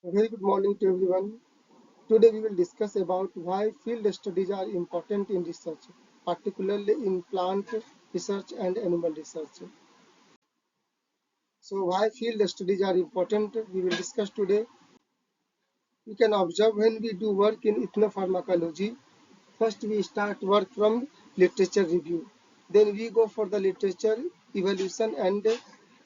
A very good morning to everyone. Today we will discuss about why field studies are important in research, particularly in plant research and animal research. So why field studies are important, we will discuss today. We can observe when we do work in ethnopharmacology, first we start work from literature review. Then we go for the literature evaluation and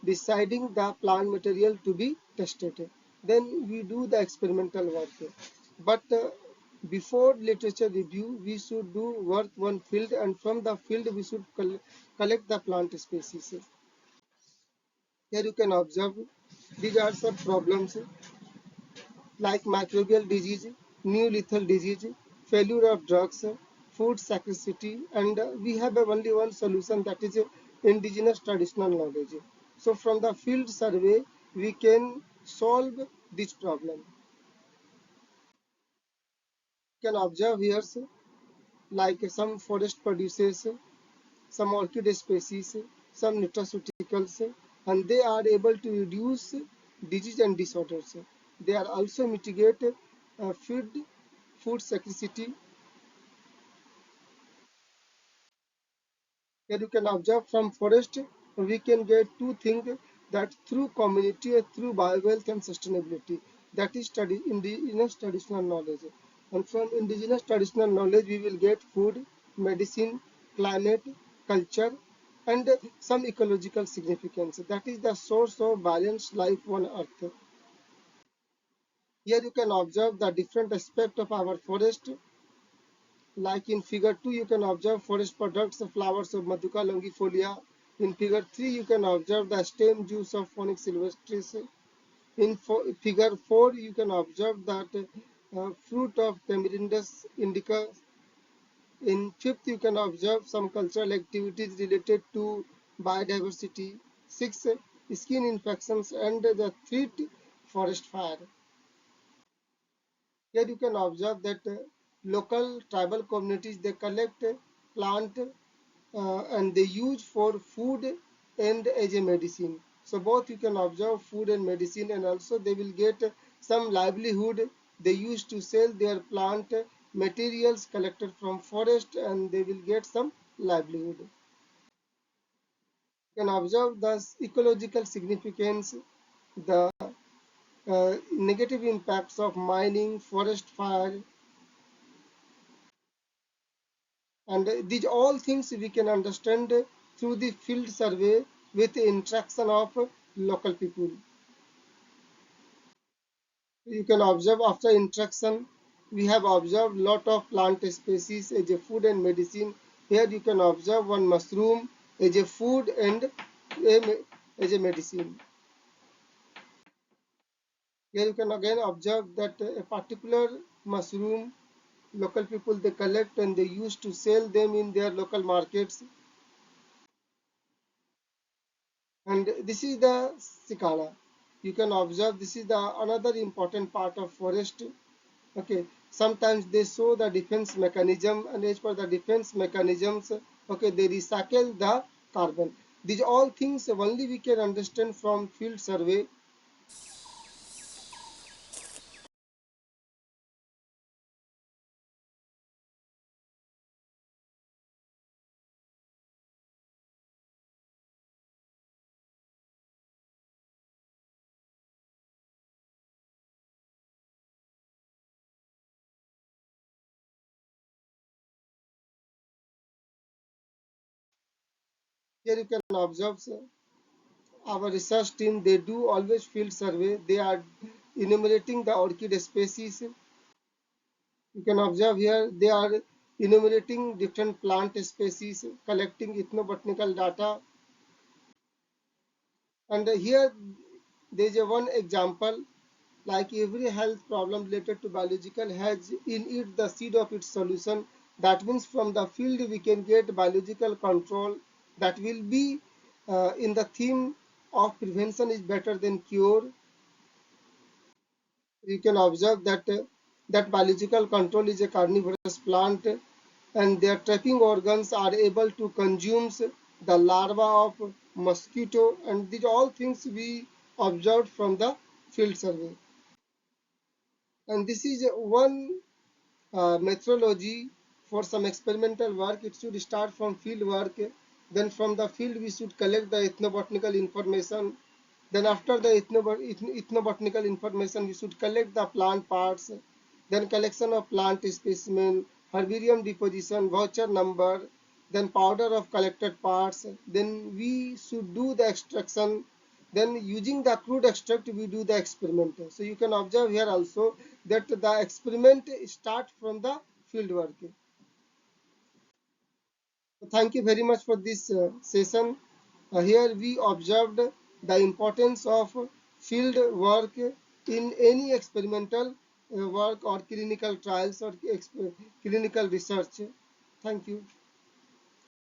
deciding the plant material to be tested. Then we do the experimental work. But before literature review, we should do work one field, and from the field we should collect the plant species. Here you can observe these are some problems like microbial disease, new lethal disease, failure of drugs, food scarcity, and we have only one solution, that is indigenous traditional knowledge. So from the field survey, we can solve this problem. You can observe here like some forest produces some orchid species, some nutraceuticals, and they are able to reduce disease and disorders. They are also mitigate food scarcity. Here you can observe from forest, we can get two things, that through community, through biowealth and sustainability. That is study indigenous traditional knowledge. And from indigenous traditional knowledge, we will get food, medicine, climate, culture, and some ecological significance. That is the source of balanced life on earth. Here you can observe the different aspect of our forest. Like in figure 2, you can observe forest products, flowers of Maduka longifolia. In figure 3, you can observe the stem juice of Phoenix sylvestris. In figure 4, you can observe that fruit of Tamarindus indica. In fifth, you can observe some cultural activities related to biodiversity. Six, skin infections, and the threat forest fire. Here you can observe that local tribal communities, they collect plant and they use for food and as a medicine. So both you can observe food and medicine, and also they will get some livelihood. They used to sell their plant materials collected from forest, and they will get some livelihood. You can observe the ecological significance, the negative impacts of mining, forest fire, and these all things we can understand through the field survey with the interaction of local people. You can observe after interaction, we have observed lot of plant species as a food and medicine. Here you can observe one mushroom as a food and as a medicine. Here you can again observe that a particular mushroom, local people they collect and they used to sell them in their local markets. And this is the cicada. You can observe this is the another important part of forest. Okay, sometimes they show the defense mechanism, and as per the defense mechanisms, okay, they recycle the carbon. These all things only we can understand from field survey. Here you can observe our research team, they do always field survey. They are enumerating the orchid species. You can observe here they are enumerating different plant species, collecting ethnobotanical data. And here there is a one example, like every health problem related to biological has in it the seed of its solution. That means from the field we can get biological control, that will be in the theme of prevention is better than cure. You can observe that that biological control is a carnivorous plant, and their trapping organs are able to consume the larva of mosquito, and these all things we observed from the field survey. And this is one methodology for some experimental work. It should start from field work. Then from the field we should collect the ethnobotanical information. Then after the ethnobotanical information we should collect the plant parts. Then collection of plant specimen, herbarium deposition, voucher number, then powder of collected parts. Then we should do the extraction. Then using the crude extract we do the experiment. So you can observe here also that the experiment start from the field work. Thank you very much for this session. Here we observed the importance of field work in any experimental work or clinical trials or clinical research. Thank you.